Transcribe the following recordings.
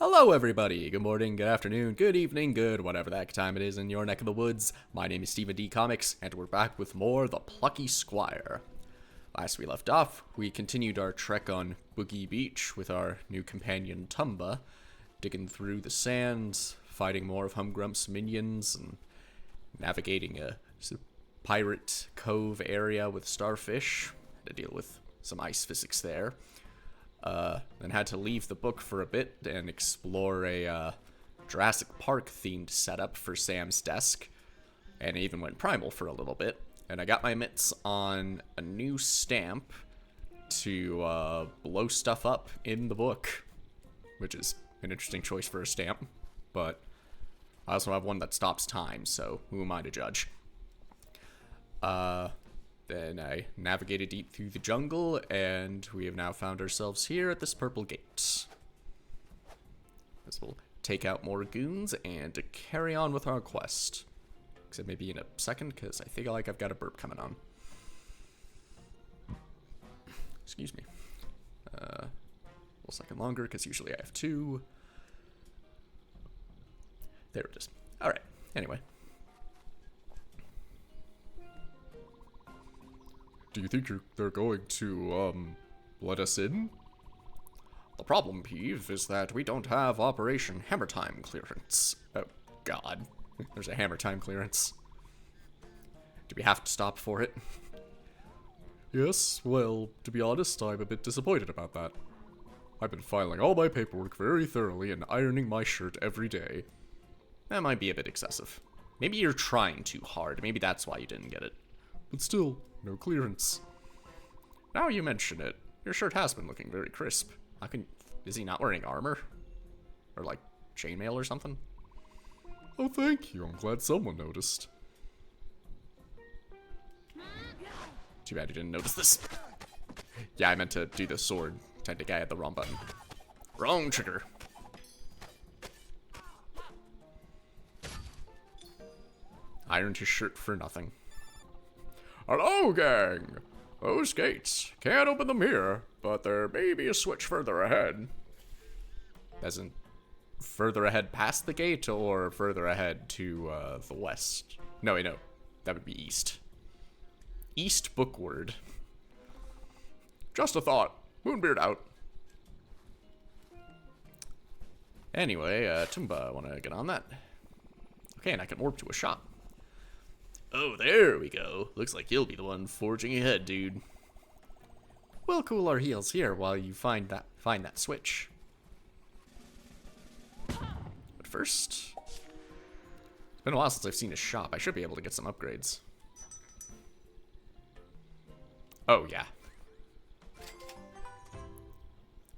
Hello everybody, good morning, good afternoon, good evening, good whatever that time it is in your neck of the woods. My name is Stephen D. Comics, and we're back with more The Plucky Squire. Last we left off, we continued our trek on Boogie Beach with our new companion Tumba, digging through the sands, fighting more of Humgrump's minions, and navigating a pirate cove area with starfish to deal with some ice physics there. Then had to leave the book for a bit and explore a Jurassic Park themed setup for Sam's desk, and I even went primal for a little bit. And I got my mitts on a new stamp to blow stuff up in the book, which is an interesting choice for a stamp, but I also have one that stops time, so who am I to judge? Then I navigated deep through the jungle, and we have now found ourselves here at this purple gate. This will take out more goons and carry on with our quest. Except maybe in a second, because I feel like I've got a burp coming on. Excuse me. A little second longer, because usually I have two. There it is. Alright, anyway. Do you think they're going to, let us in? The problem, Peeve, is that we don't have Operation Hammer Time clearance. Oh, God. There's a Hammer Time clearance. Do we have to stop for it? Yes, well, to be honest, I'm a bit disappointed about that. I've been filing all my paperwork very thoroughly and ironing my shirt every day. That might be a bit excessive. Maybe you're trying too hard. Maybe that's why you didn't get it. But still, no clearance. Now you mention it, your shirt has been looking very crisp. Is he not wearing armor? Or like chainmail or something? Oh, thank you. I'm glad someone noticed. Too bad you didn't notice this. Yeah, I meant to do the sword. I think I had the wrong button. Wrong trigger. Ironed his shirt for nothing. Hello, gang! Those gates. Can't open them here, but there may be a switch further ahead. As in, further ahead past the gate, or further ahead to the west? No, wait, no. That would be east. East bookward. Just a thought. Moonbeard out. Anyway, Tumba, wanna get on that? Okay, and I can warp to a shop. Oh, there we go. Looks like you'll be the one forging ahead, dude. We'll cool our heels here while you find that switch. But first, it's been a while since I've seen a shop. I should be able to get some upgrades. Oh, yeah.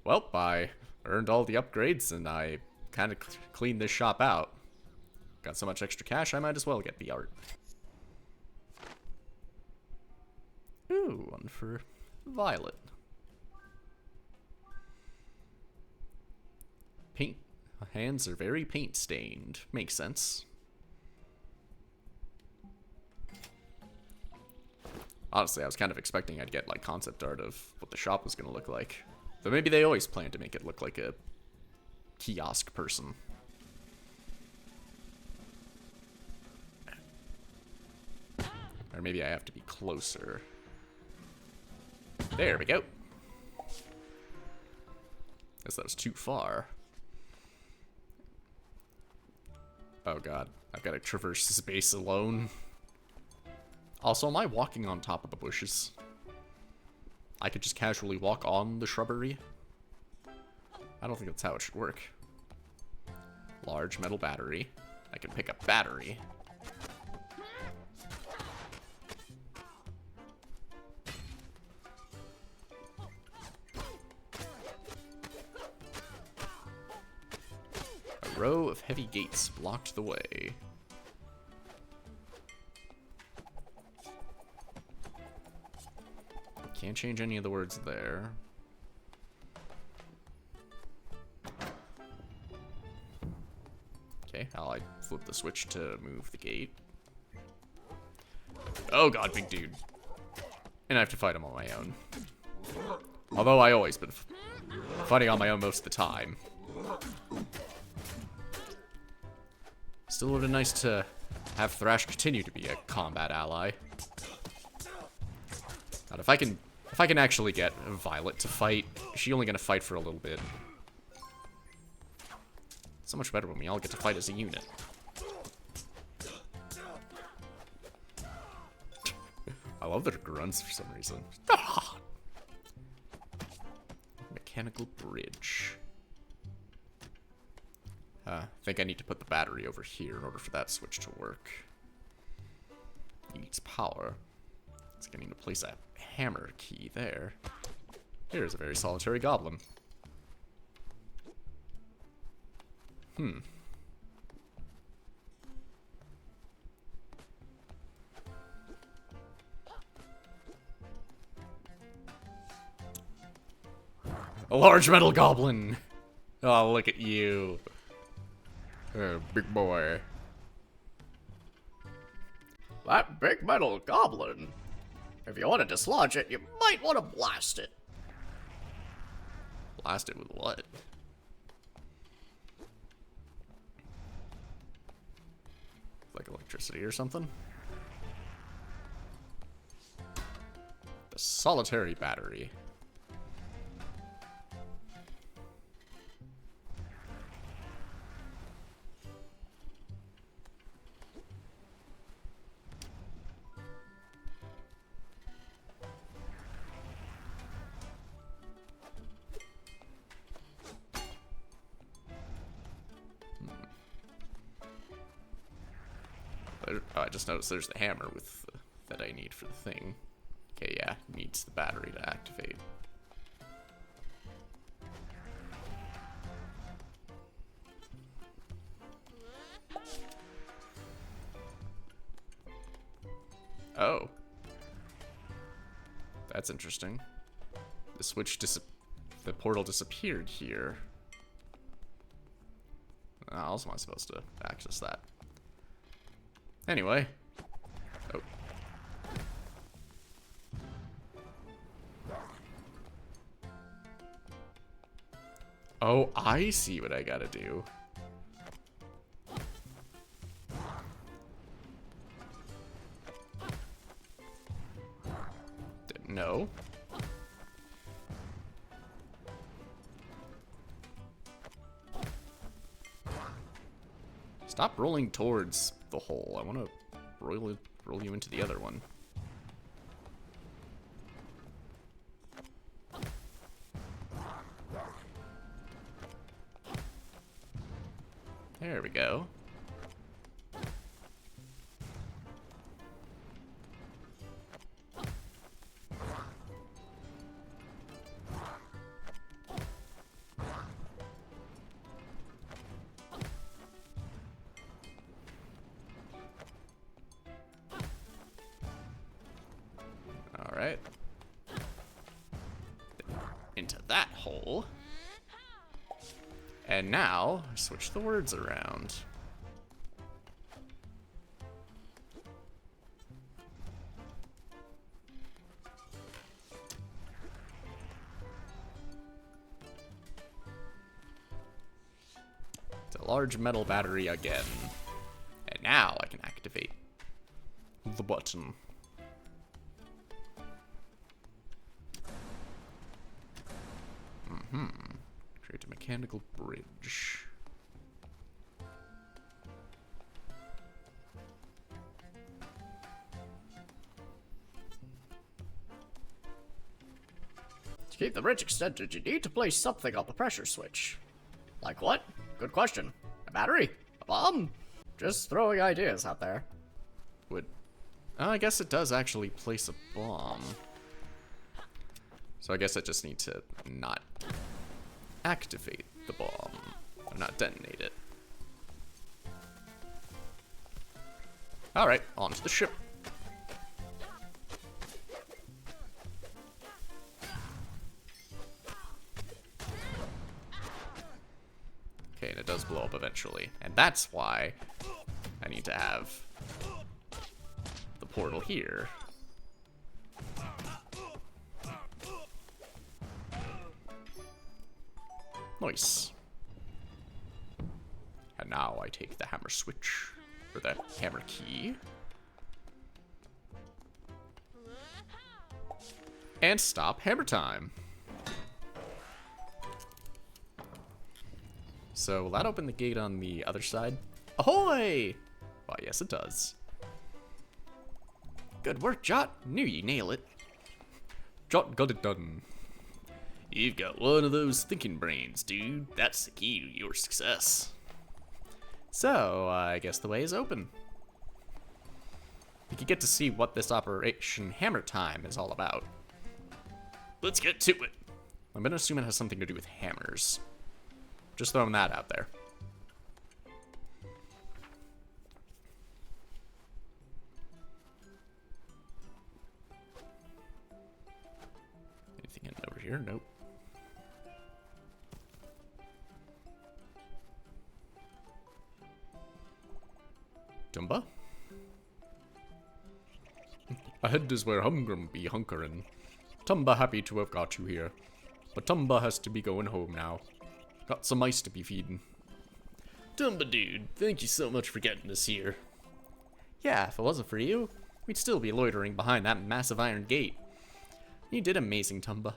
Well, I earned all the upgrades, and I kind of cleaned this shop out. Got so much extra cash, I might as well get the art. Ooh, one for Violet. Paint. Hands are very paint stained. Makes sense. Honestly, I was kind of expecting I'd get like concept art of what the shop was gonna look like. But maybe they always plan to make it look like a kiosk person. Or maybe I have to be closer. There we go. Guess that was too far. Oh god, I've got to traverse this base alone. Also, am I walking on top of the bushes? I could just casually walk on the shrubbery? I don't think that's how it should work. Large metal battery. I can pick up battery. A row of heavy gates blocked the way. Can't change any of the words there. Okay, I flip the switch to move the gate. Oh god, big dude. And I have to fight him on my own. Although I always been fighting on my own most of the time. Still would have been nice to have Thrash continue to be a combat ally. God, if I can actually get Violet to fight, is she only gonna fight for a little bit? So much better when we all get to fight as a unit. I love their grunts for some reason. Mechanical bridge. I think I need to put the battery over here in order for that switch to work. Needs power. It's going to need to place a hammer key there. Here's a very solitary goblin. A large metal goblin! Oh, look at you. Big boy. That big metal goblin. If you want to dislodge it, you might want to blast it. Blast it with what? Like electricity or something? The solitary battery. Oh, I just noticed there's the hammer with that I need for the thing. Okay, yeah, needs the battery to activate. Oh. That's interesting. The switch the portal disappeared here. How else am I supposed to access that? Anyway. Oh. Oh, I see what I gotta do. No. Stop rolling towards the hole. I want to roll you into the other one. There we go. Alright. Into that hole. And now, switch the words around. It's a large metal battery again. And now I can activate the button. Create a mechanical bridge. To keep the bridge extended, you need to place something on the pressure switch. Like what? Good question. A battery? A bomb? Just throwing ideas out there. I guess it does actually place a bomb. So I guess I just need to not activate the bomb, or not detonate it. Alright, on to the ship. Okay, and it does blow up eventually. And that's why going to have the portal here. Nice. And now I take the hammer switch, or the hammer key. And stop hammer time. So will that open the gate on the other side? Ahoy! Why, yes it does. Good work, Jot. Knew you'd nail it. Jot got it done. You've got one of those thinking brains, dude. That's the key to your success. So, I guess the way is open. You can get to see what this Operation Hammer Time is all about. Let's get to it. I'm gonna assume it has something to do with hammers. Just throwing that out there. Anything in over here? Nope. Tumba? Ahead is where Humgrum be hunkerin'. Tumba happy to have got you here. But Tumba has to be going home now. Got some mice to be feeding. Tumba dude, thank you so much for getting us here. Yeah, if it wasn't for you, we'd still be loitering behind that massive iron gate. You did amazing, Tumba.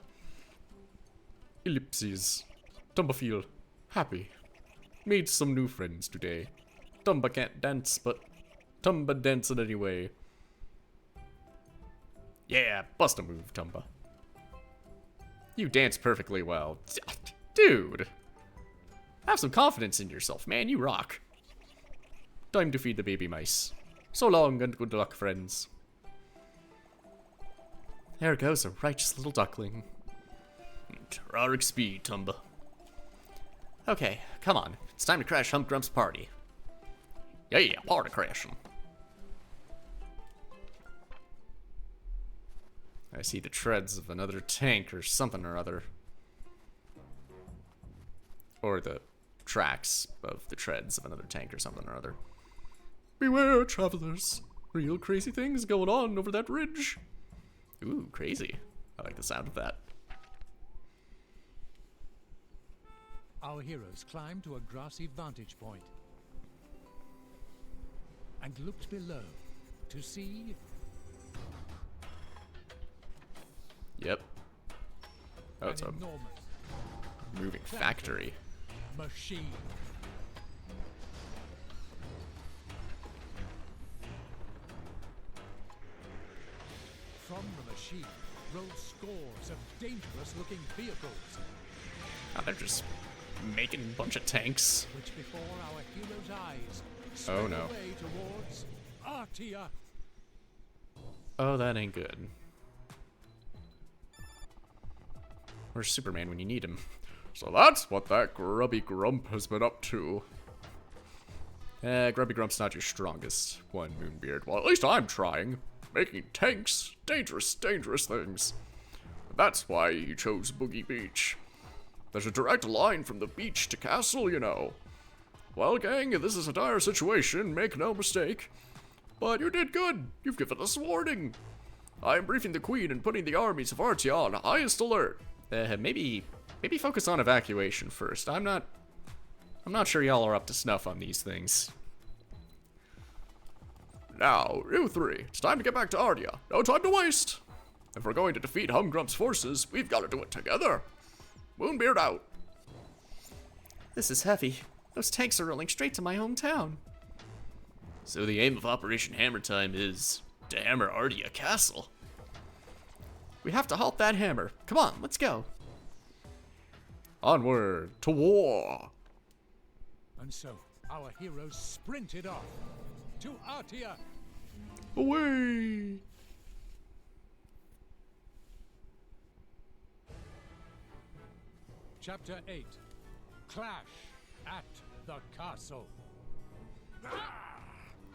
Ellipses. Tumba feel happy. Made some new friends today. Tumba can't dance, but Tumba dancing anyway. Yeah, bust a move, Tumba. You dance perfectly well. Dude! Have some confidence in yourself, man. You rock. Time to feed the baby mice. So long and good luck, friends. There goes a righteous little duckling. Terrific speed, Tumba. Okay, come on. It's time to crash Humgrump's party. Yeah, party crashing. I see the treads of another tank or something or other. Or the tracks of the treads of another tank or something or other. Beware, travelers. Real crazy things going on over that ridge. Ooh, crazy. I like the sound of that. Our heroes climbed to a grassy vantage point and looked below to see... Yep. Oh, it's a an enormous moving factory. machine. From the machine rolled scores of dangerous-looking vehicles, Oh, they're just making a bunch of tanks. which before our heroes' eyes Oh, sped no. away towards Artia. Oh, that ain't good. Where's Superman when you need him? So that's what that Grubby Grump has been up to. Grubby Grump's not your strongest one, Moonbeard. Well, at least I'm trying. Making tanks. Dangerous, dangerous things. That's why he chose Boogie Beach. There's a direct line from the beach to castle, you know. Well, gang, this is a dire situation, make no mistake. But you did good. You've given us warning. I am briefing the Queen and putting the armies of Artia on highest alert. Maybe focus on evacuation first. I'm not sure y'all are up to snuff on these things. Now, you three, it's time to get back to Artia. No time to waste. If we're going to defeat Humgrump's forces, we've got to do it together. Moonbeard out. This is heavy. Those tanks are rolling straight to my hometown. So the aim of Operation Hammer Time is to hammer Artia Castle. We have to halt that hammer. Come on, let's go. Onward to war. And so our heroes sprinted off to Artia. Away. Chapter 8. Clash at the Castle.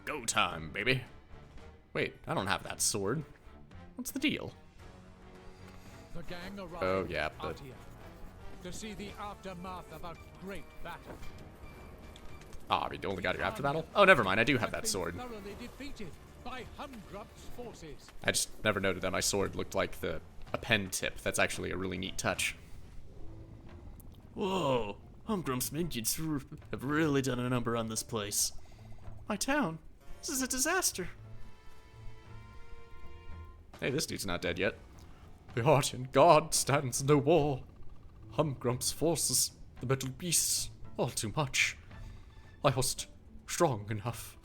Go time, baby. Wait, I don't have that sword. What's the deal? The gang arrived Oh, yeah, at Artia to see the aftermath of a great battle. Ah, we only got here after battle? Oh, never mind, I do have that sword. Thoroughly defeated by Humgrub's forces. I just never noted that my sword looked like a pen tip. That's actually a really neat touch. Whoa, Humgrump's minions have really done a number on this place. My town, this is a disaster. Hey, this dude's not dead yet. The Artian God stands no war. Humgrump's forces, the metal beasts, all too much. I wasn't strong enough.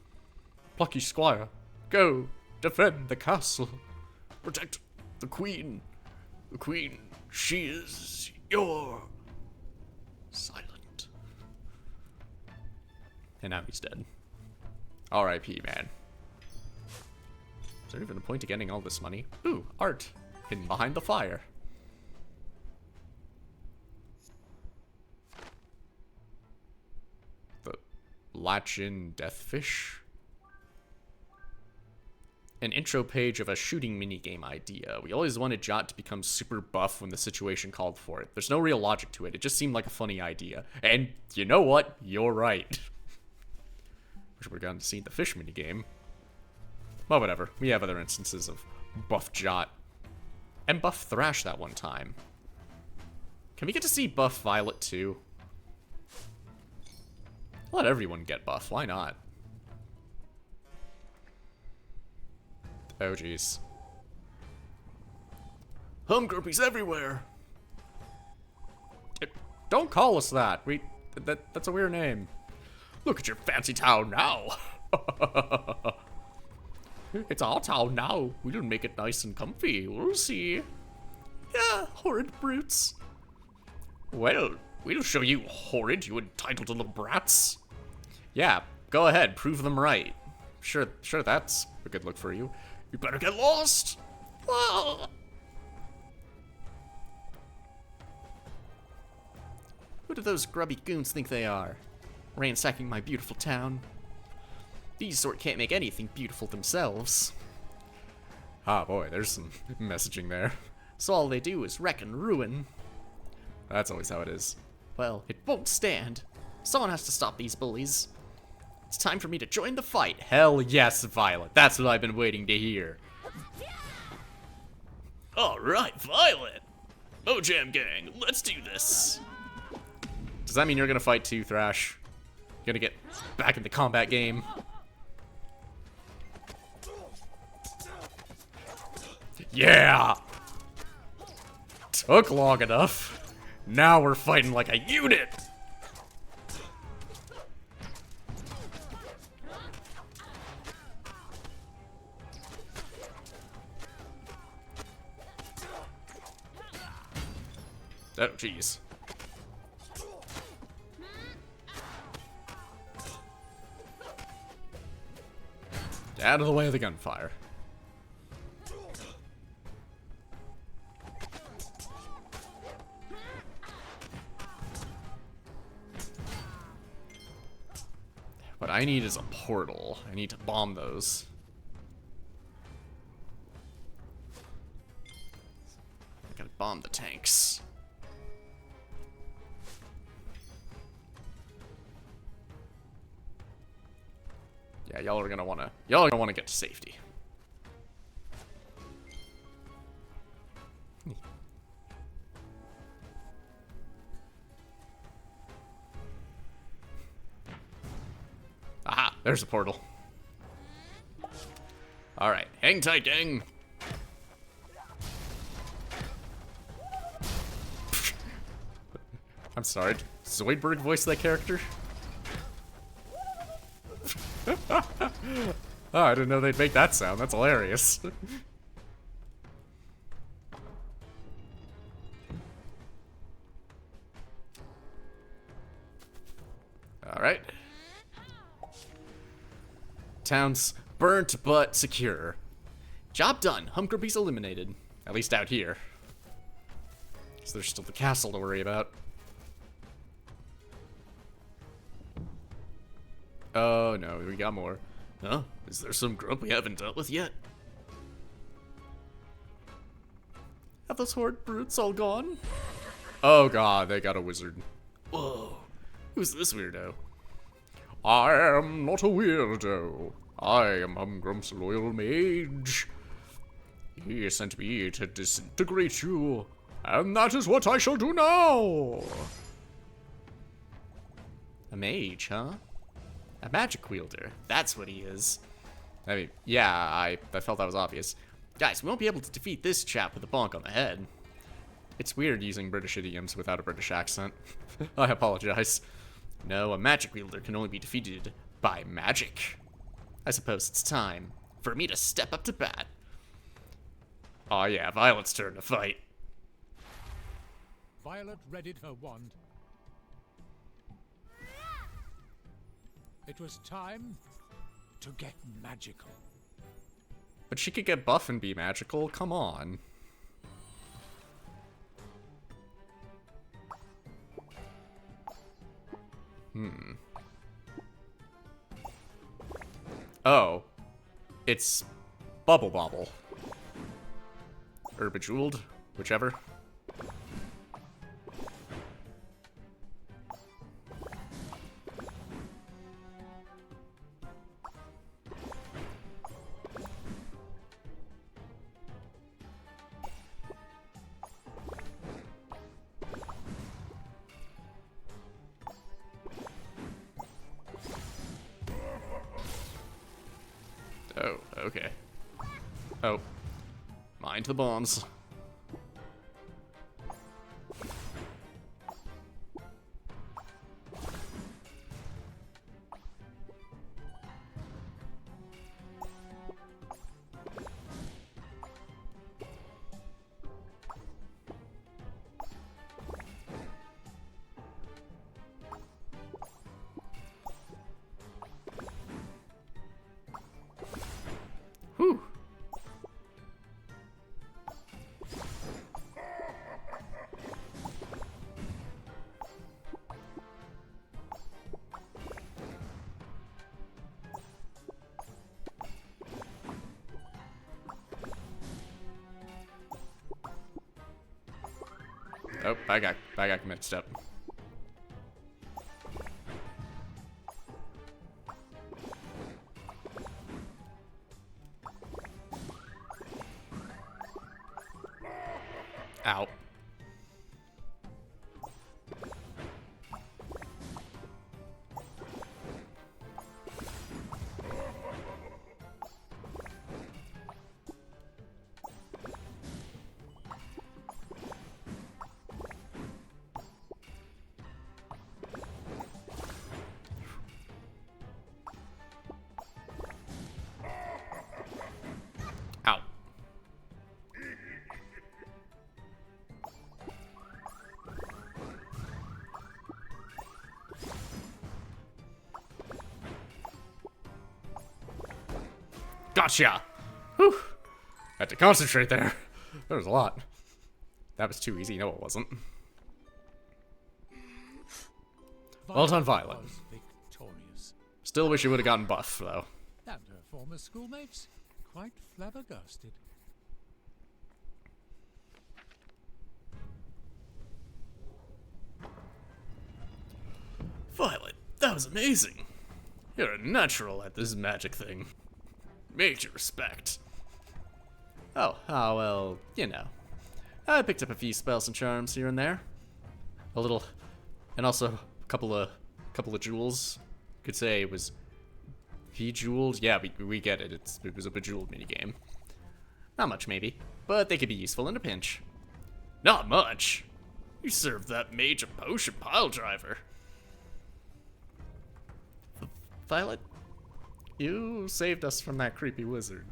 Plucky Squire, go defend the castle. Protect the queen. The queen, she is your... Silent. And now he's dead. R.I.P., man. Is there even a point to getting all this money? Ooh, art. Hidden behind the fire. The Latchin Deathfish? An intro page of a shooting minigame idea. We always wanted Jot to become super buff when the situation called for it. There's no real logic to it. It just seemed like a funny idea. And you know what? You're right. Wish we would've gotten to see the fish minigame. Well, whatever. We have other instances of buff Jot. And buff Thrash that one time. Can we get to see buff Violet too? Let everyone get buff. Why not? Oh, jeez. Humgrumpy's everywhere. Don't call us that. That's a weird name. Look at your fancy town now. It's our town now. We'll make it nice and comfy. We'll see. Yeah, horrid brutes. Well, we'll show you, horrid, you entitled little brats. Yeah, go ahead, prove them right. Sure, that's a good look for you. You better get lost. Whoa. Who do those grubby goons think they are? Ransacking my beautiful town. These sort can't make anything beautiful themselves. Ah, boy, there's some messaging there. So all they do is wreck and ruin. That's always how it is. Well, it won't stand. Someone has to stop these bullies. It's time for me to join the fight. Hell yes, Violet. That's what I've been waiting to hear. Alright, Violet. Mojam Gang, let's do this. Does that mean you're gonna fight too, Thrash? You're gonna get back in the combat game? Yeah! Took long enough. Now we're fighting like a unit! Oh, jeez. Out of the way of the gunfire. What I need is a portal. I need to bomb those. I gotta bomb the tanks. Yeah, y'all are gonna wanna get to safety. Aha, there's a portal. Alright, hang tight, gang. I'm sorry, did Zoidberg voice that character? Oh, I didn't know they'd make that sound. That's hilarious. Alright. Town's burnt but secure. Job done. Humgrumpy's eliminated. At least out here. So there's still the castle to worry about. Oh no, we got more. Huh? Is there some grump we haven't dealt with yet? Have those horde brutes all gone? Oh god, they got a wizard. Whoa. Who's this weirdo? I am not a weirdo. I am Humgrump's loyal mage. He sent me to disintegrate you, and that is what I shall do now. A mage, huh? A magic wielder. That's what he is. I mean, yeah, I felt that was obvious. Guys, we won't be able to defeat this chap with a bonk on the head. It's weird using British idioms without a British accent. I apologize. No, a magic wielder can only be defeated by magic. I suppose it's time for me to step up to bat. Oh yeah, Violet's turn to fight. Violet readied her wand. It was time to get magical. But she could get buff and be magical, come on. Oh. It's Bubble Bobble. Or Bejeweled, whichever. Oh, okay. Oh. Mind the bombs. Whew. Oh, I got mixed up. Ow. Ow. Gotcha! Whew. Had to concentrate there. There was a lot. That was too easy. No, it wasn't. Well done, Violet. Was victorious. Still wish you would have gotten buff, though. And her former schoolmates quite flabbergasted. Violet, that was amazing. You're a natural at this magic thing. Major respect. Oh, well, you know. I picked up a few spells and charms here and there. A little, and also a couple of jewels. Could say it was bejeweled. Yeah, we get it. It was a bejeweled minigame. Not much, maybe, but they could be useful in a pinch. Not much. You served that mage a potion pile driver. Violet, you saved us from that creepy wizard.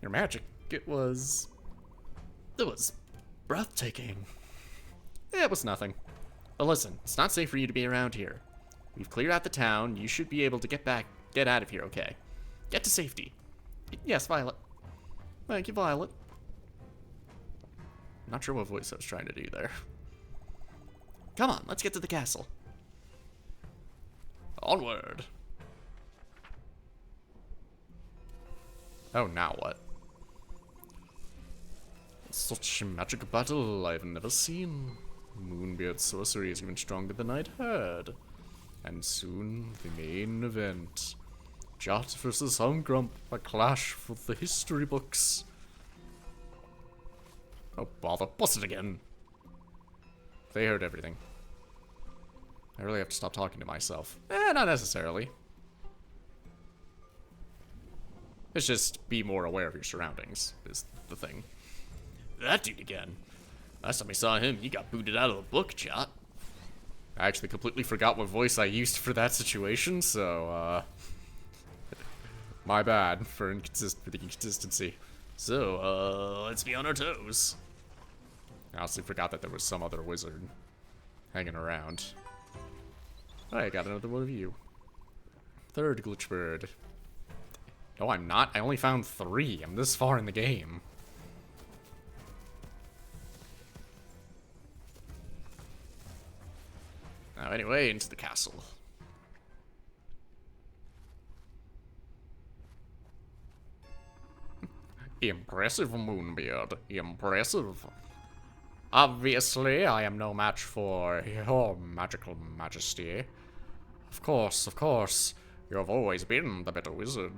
Your magic, it was breathtaking. It was nothing. But listen, it's not safe for you to be around here. We've cleared out the town. You should be able to get out of here, okay? Get to safety. Yes, Violet. Thank you, Violet. Not sure what voice I was trying to do there. Come on, let's get to the castle. Onward. Oh, now what? Such a magic battle I've never seen. Moonbeard's sorcery is even stronger than I'd heard. And soon, the main event. Jot versus Humgrump, a clash for the history books. Oh, bother. Bust it again. They heard everything. I really have to stop talking to myself. Not necessarily. It's just be more aware of your surroundings, is the thing. That dude again. Last time I saw him, he got booted out of the book, chat. I actually completely forgot what voice I used for that situation, so, my bad for the inconsistency. So, let's be on our toes. I honestly forgot that there was some other wizard hanging around. Oh, I got another one of you. Third glitch bird. No, I'm not. I only found 3. I'm this far in the game. Now, anyway, into the castle. Impressive, Moonbeard. Impressive. Obviously, I am no match for your magical majesty. Of course. You have always been the better wizard.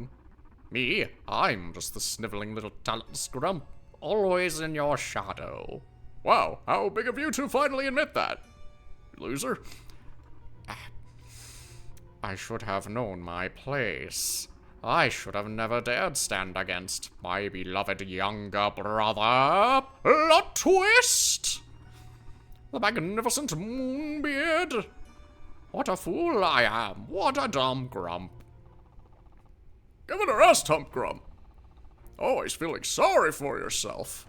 Me, I'm just the sniveling little talentless grump, always in your shadow. Wow, how big of you to finally admit that? Loser. I should have known my place. I should have never dared stand against my beloved younger brother. Plot twist! The magnificent Moonbeard. What a fool I am. What a dumb grump. Give it a rest, Hump Grump. Always feeling sorry for yourself.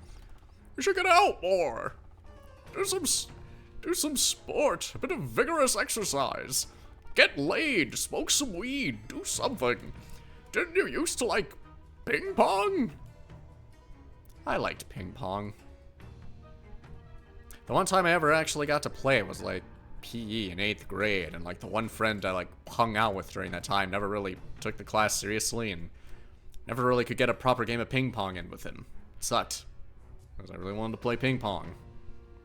You should get out more. Do some sport, a bit of vigorous exercise. Get laid, smoke some weed, do something. Didn't you used to like ping pong? I liked ping pong. The one time I ever actually got to play was like PE in 8th grade, and like the one friend I like hung out with during that time never really took the class seriously and never really could get a proper game of ping pong in with him. It sucked, because I really wanted to play ping pong.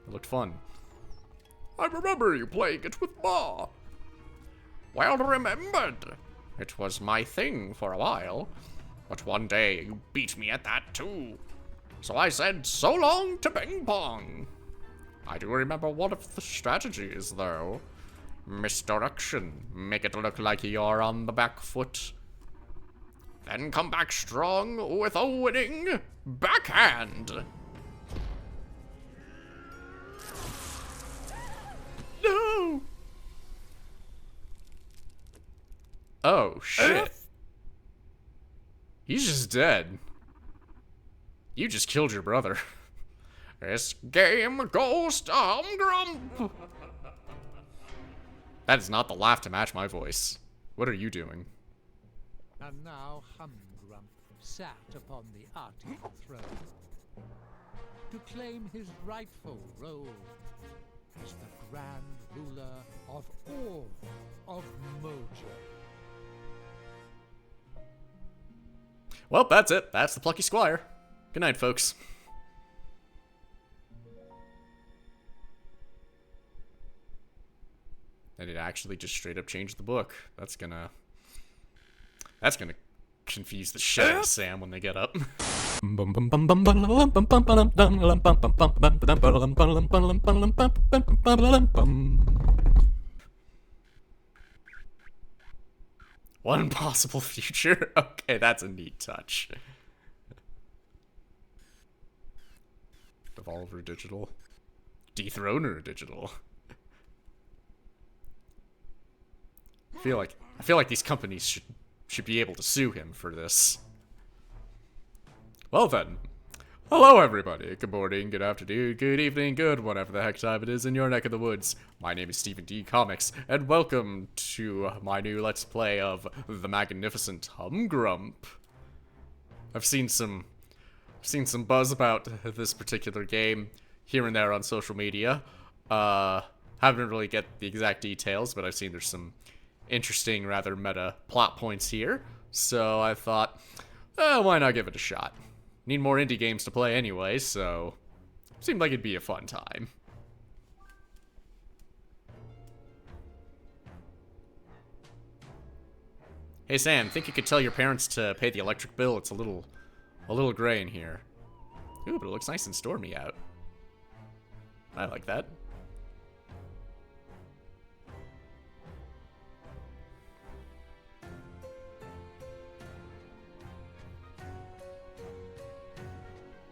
It looked fun. I remember you playing it with Ma. Well remembered. It was my thing for a while, but one day you beat me at that too. So I said, so long to ping pong. I do remember one of the strategies, though. Misdirection. Make it look like you're on the back foot. Then come back strong with a winning backhand. No! Oh, shit. He's just dead. You just killed your brother. This game goes to Humgrump. That is not the laugh to match my voice. What are you doing? And now Humgrump sat upon the Artian throne to claim his rightful role as the grand ruler of all of Mojo. Well, that's it. That's the Plucky Squire. Good night, folks. And it actually just straight up changed the book. That's gonna confuse the shit out of Sam when they get up. One possible future? Okay, that's a neat touch. Devolver Digital. Dethroner Digital. I feel like these companies should be able to sue him for this. Well then. Hello everybody. Good morning, good afternoon, good evening, good whatever the heck time it is in your neck of the woods. My name is Stephen D. Comics, and welcome to my new Let's Play of The Magnificent Humgrump. I've seen some buzz about this particular game here and there on social media. Haven't really get the exact details, but I've seen there's some interesting, rather meta plot points here. So I thought, why not give it a shot? Need more indie games to play anyway, so seemed like it'd be a fun time. Hey Sam, think you could tell your parents to pay the electric bill? It's a little gray in here. Ooh, but it looks nice and stormy out. I like that.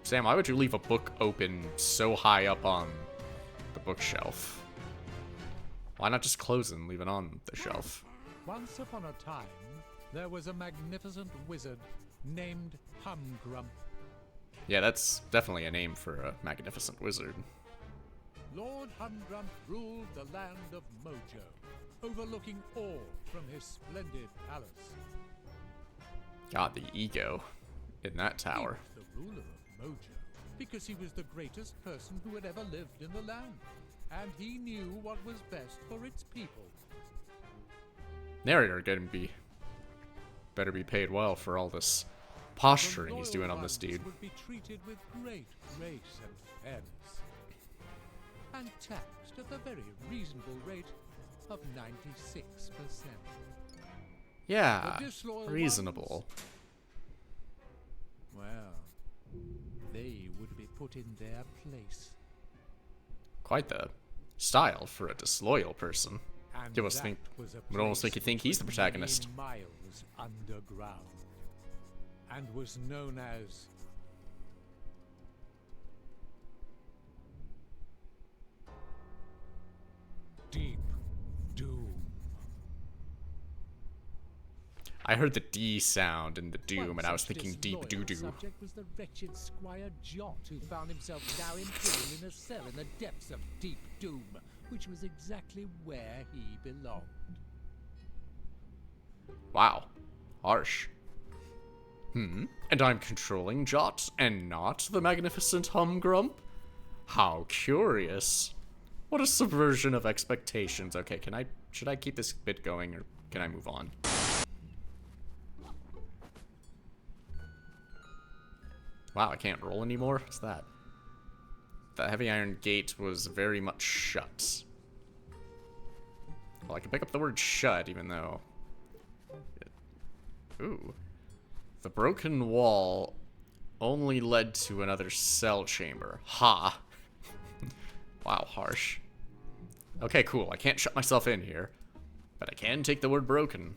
Sam, why would you leave a book open so high up on the bookshelf? Why not just close it and leave it on the shelf? Once upon a time, there was a magnificent wizard named Humgrump. Yeah, that's definitely a name for a magnificent wizard. Lord Humgrump ruled the land of Mojo, overlooking all from his splendid palace. God, the ego in that tower. He was the ruler of Mojo because he was the greatest person who had ever lived in the land, and he knew what was best for its people. Narrator better be paid well for all this posturing he's doing on this dude. Would be treated with great grace and fairness, and taxed at the very reasonable rate of 96%. Yeah, The disloyal reasonable. Well, they would be put in their place. Quite the style for a disloyal person. And You must that think, was a would almost place make you think he's the many protagonist. miles underground, and was known as Deep Doom. I heard the D sound in the doom, One and I was such thinking deep disloyal doo-doo. subject was the wretched Squire Jot, who found himself now imprisoned in a cell in the depths of Deep Doom, which was exactly where he belonged. Wow. Harsh. And I'm controlling Jot and not the magnificent Humgrump? How curious. What a subversion of expectations. Okay, should I keep this bit going or can I move on? Wow, I can't roll anymore? What's that? The heavy iron gate was very much shut. Well, I can pick up the word shut, even though... Ooh. The broken wall only led to another cell chamber. Ha! Wow, harsh. Okay, cool. I can't shut myself in here. But I can take the word broken.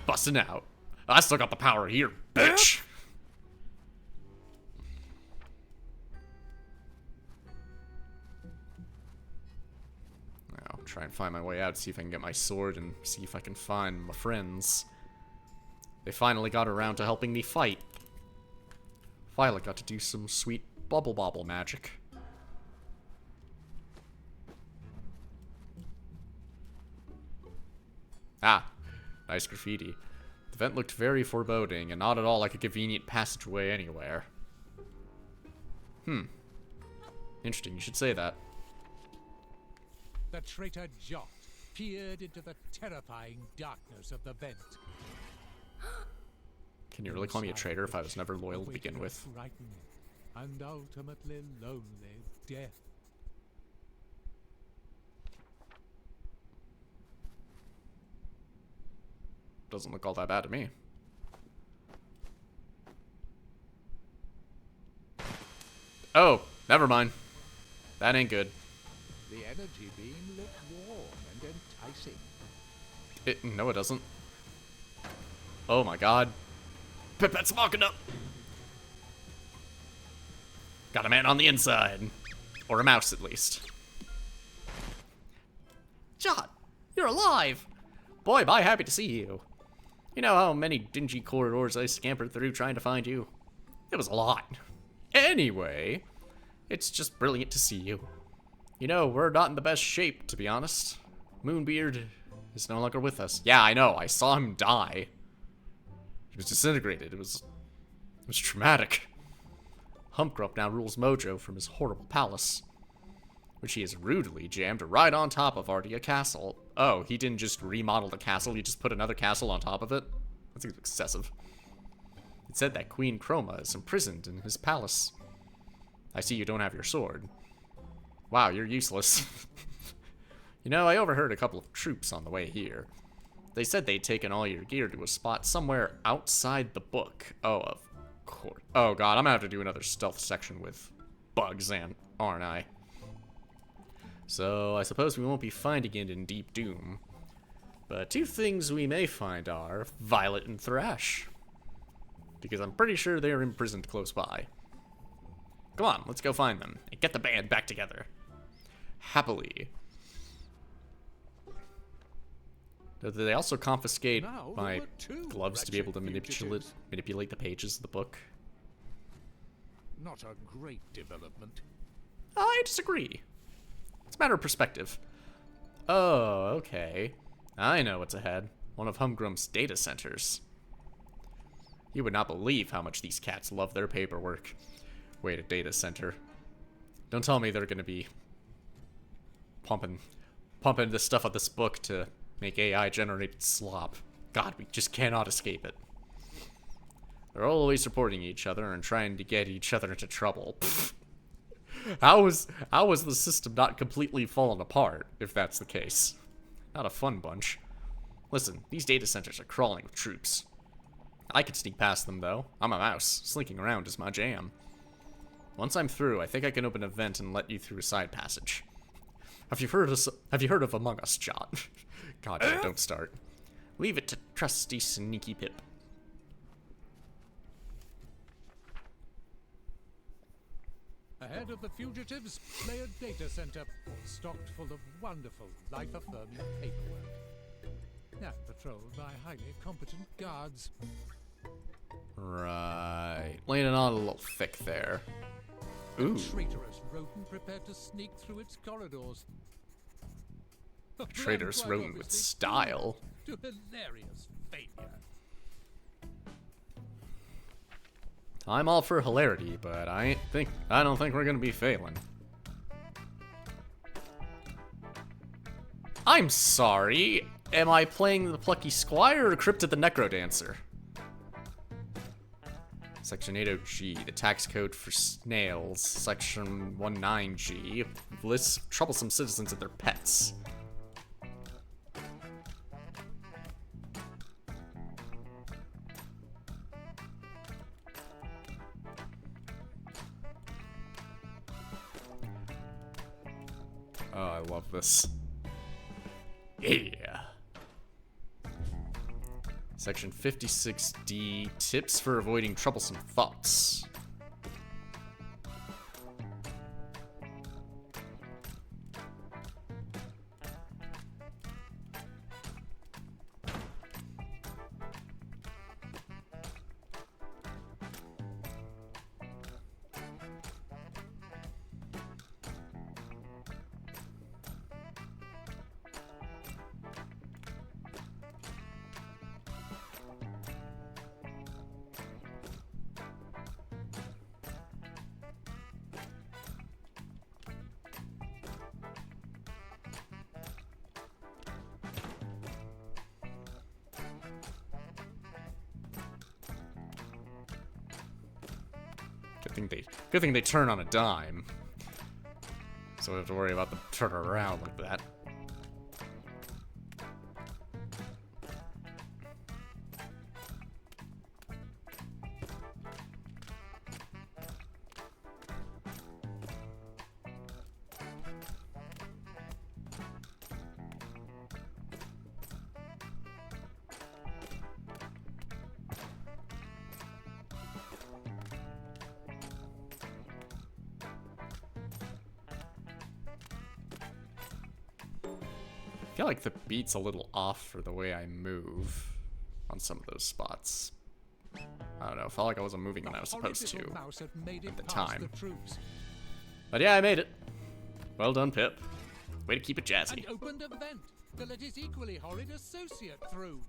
Busting out. I still got the power here, bitch! Now, try and find my way out, see if I can get my sword, and see if I can find my friends. They finally got around to helping me fight. Violet got to do some sweet bubble bobble magic. Ah, nice graffiti. The vent looked very foreboding and not at all like a convenient passageway anywhere. Interesting, you should say that. The traitor Jot peered into the terrifying darkness of the vent. Can you really call me a traitor if I was never loyal to begin with? Frightening and ultimately lonely death. Doesn't look all that bad to me. Oh, never mind. That ain't good. The energy beam looked warm and enticing. No, it doesn't. Oh my god. Pipette's walking up. Got a man on the inside. Or a mouse, at least. Jot, you're alive. Boy, am I happy to see you. You know how many dingy corridors I scampered through trying to find you? It was a lot. Anyway, it's just brilliant to see you. You know, we're not in the best shape, to be honest. Moonbeard is no longer with us. Yeah, I know. I saw him die. He was disintegrated. It was traumatic. Humgrump now rules Mojo from his horrible palace, which he has rudely jammed right on top of Ardia Castle. Oh, he didn't just remodel the castle, he just put another castle on top of it? That seems excessive. It said that Queen Chroma is imprisoned in his palace. I see you don't have your sword. Wow, you're useless. You know, I overheard a couple of troops on the way here. They said they'd taken all your gear to a spot somewhere outside the book. Oh, of course. Oh god, I'm gonna have to do another stealth section with bugs, aren't I? So, I suppose we won't be finding it in Deep Doom. But two things we may find are Violet and Thrash. Because I'm pretty sure they're imprisoned close by. Come on, let's go find them and get the band back together. Happily. Did they also confiscate my gloves to be able to manipulate the pages of the book? Not a great development. I disagree. It's a matter of perspective. Oh, okay. I know what's ahead. One of Humgrum's data centers. You would not believe how much these cats love their paperwork. Wait, a data center. Don't tell me they're gonna be pumping the stuff of this book to make AI-generated slop. God, we just cannot escape it. They're always supporting each other and trying to get each other into trouble. How is the system not completely fallen apart, if that's the case? Not a fun bunch. Listen, these data centers are crawling with troops. I could sneak past them, though. I'm a mouse. Slinking around is my jam. Once I'm through, I think I can open a vent and let you through a side passage. Have you heard of Among Us, Jot? God, yeah, don't start. Leave it to trusty Sneaky Pip. Ahead of the fugitives lay a data center, stocked full of wonderful, life-affirming paperwork. And patrolled by highly competent guards. Right. Laying it on a little thick there. Ooh. A traitorous rodent prepared to sneak through its corridors. A traitorous rodent with style. To hilarious failure. I'm all for hilarity, but I don't think we're gonna be failing. I'm sorry. Am I playing the Plucky Squire or Cryptid the Necrodancer? Section 80G, the tax code for snails. Section 19G, lists troublesome citizens and their pets. Oh, I love this. Yeah. Section 56D, tips for avoiding troublesome thoughts. Good thing they turn on a dime. So we don't have to worry about them turning around like that. I feel like the beat's a little off for the way I move on some of those spots. I don't know, it felt like I wasn't moving when I was supposed to at the time. But yeah, I made it. Well done, Pip. Way to keep it jazzy. And opened a vent to let his equally horrid associate through.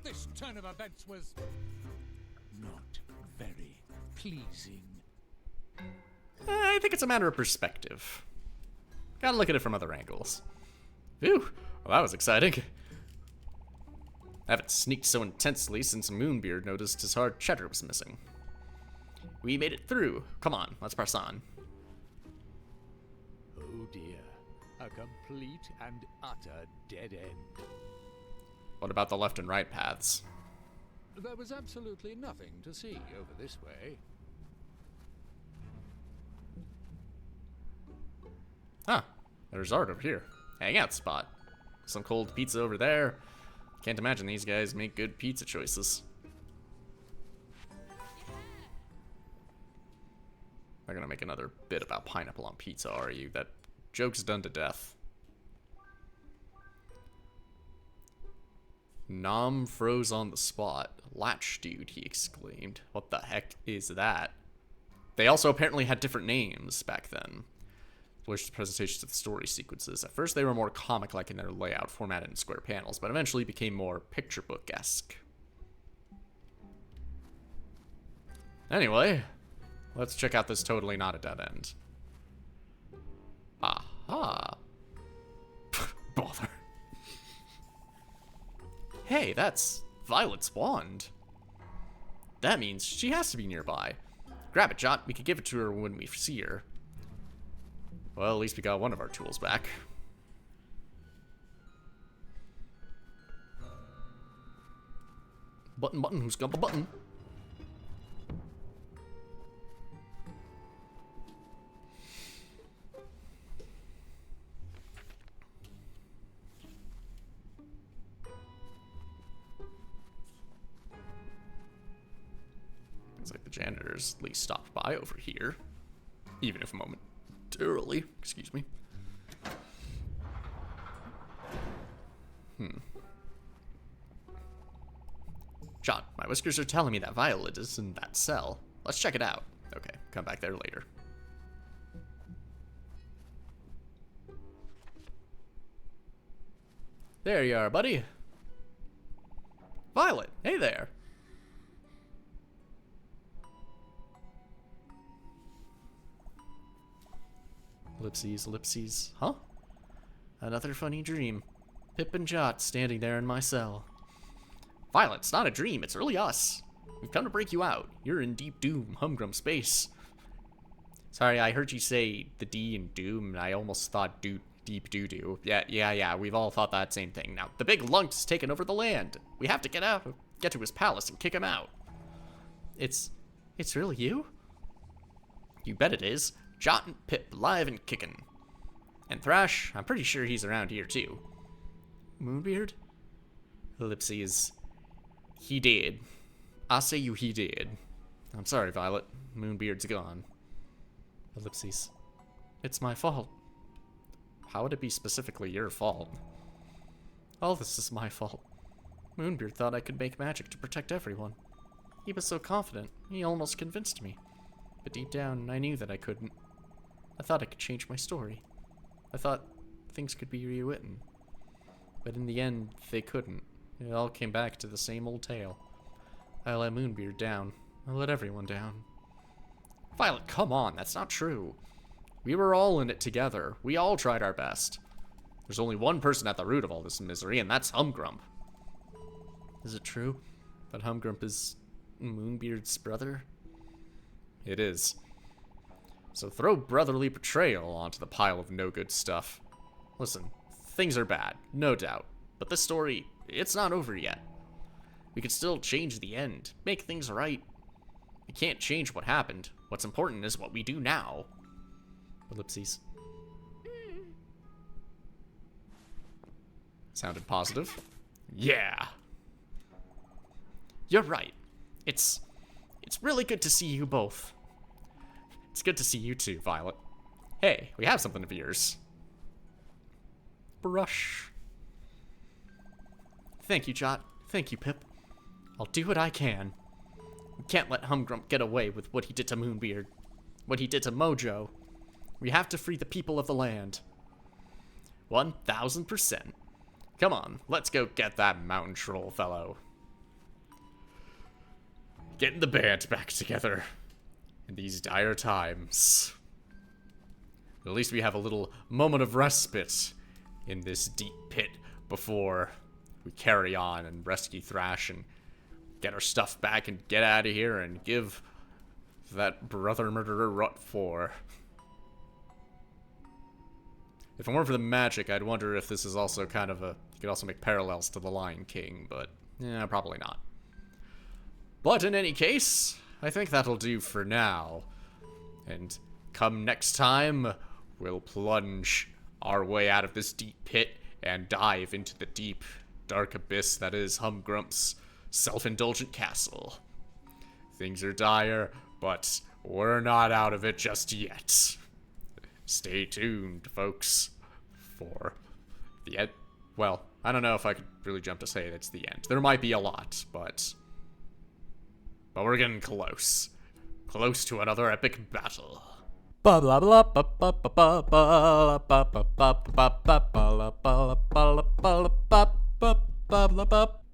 This turn of events was not very pleasing. I think it's a matter of perspective. Gotta look at it from other angles. Phew, well that was exciting. I haven't sneaked so intensely since Moonbeard noticed his hard cheddar was missing. We made it through. Come on, let's press on. Oh dear. a complete and utter dead end. What about the left and right paths? There was absolutely nothing to see over this way. Huh. There's art over here. Hangout spot. Some cold pizza over there. Can't imagine these guys make good pizza choices. Not gonna make another bit about pineapple on pizza, are you? That joke's done to death. Nom froze on the spot. Latch dude, he exclaimed. What the heck is that? They also apparently had different names back then. Switched presentations to the story sequences. At first they were more comic-like in their layout, formatted in square panels, but eventually became more picture book-esque. Anyway, let's check out this totally not a dead end. Aha. Bother. Hey, that's Violet's wand. That means she has to be nearby. Grab it, Jot. We could give it to her when we see her. Well, at least we got one of our tools back. Button, button, who's got the button? Looks like the janitors at least stopped by over here. Even if momentarily. Excuse me. John, my whiskers are telling me that Violet is in that cell. Let's check it out. Okay, come back there later. There you are, buddy. Violet, hey there. Ellipses, ellipses. Huh? Another funny dream. Pip and Jot standing there in my cell. Violet, it's not a dream, it's really us. We've come to break you out. You're in deep doom, humgrum space. Sorry, I heard you say the D in doom, and I almost thought deep doo-doo. Yeah, we've all thought that same thing. Now, the big lunk has taken over the land. We have to get to his palace and kick him out. It's really you? You bet it is. Jot and Pip, live and kickin'. And Thrash, I'm pretty sure he's around here too. Moonbeard? Ellipses. He did. I say you he did. I'm sorry, Violet. Moonbeard's gone. Ellipses. It's my fault. How would it be specifically your fault? All this is my fault. Moonbeard thought I could make magic to protect everyone. He was so confident, he almost convinced me. But deep down, I knew that I couldn't. I thought I could change my story. I thought things could be rewritten. But in the end, they couldn't. It all came back to the same old tale. I let Moonbeard down. I let everyone down. Violet, come on, that's not true. We were all in it together. We all tried our best. There's only one person at the root of all this misery, and that's Humgrump. Is it true that Humgrump is Moonbeard's brother? It is. So throw brotherly betrayal onto the pile of no-good stuff. Listen, things are bad, no doubt. But this story, it's not over yet. We can still change the end, make things right. We can't change what happened. What's important is what we do now. Ellipses. Sounded positive. Yeah. You're right. It's really good to see you both. It's good to see you too, Violet. Hey, we have something of yours. Brush. Thank you, Jot. Thank you, Pip. I'll do what I can. We can't let Humgrump get away with what he did to Moonbeard. What he did to Mojo. We have to free the people of the land. 1000%. Come on, let's go get that mountain troll fellow. Getting the band back together in these dire times. At least we have a little moment of respite in this deep pit before we carry on and rescue Thrash and get our stuff back and get out of here and give that brother murderer what for. If it weren't for the magic, I'd wonder if this is also kind of a... You could also make parallels to The Lion King, but... Yeah, probably not. But in any case, I think that'll do for now. And come next time, we'll plunge our way out of this deep pit and dive into the deep, dark abyss that is Humgrump's self-indulgent castle. Things are dire, but we're not out of it just yet. Stay tuned, folks, for the end. Well, I don't know if I could really jump to say it's the end. There might be a lot, but we're getting close. Close to another epic battle. Blah blah blah blah blah blah blah blah blah blah blah blah blah blah blah blah blah blah blah.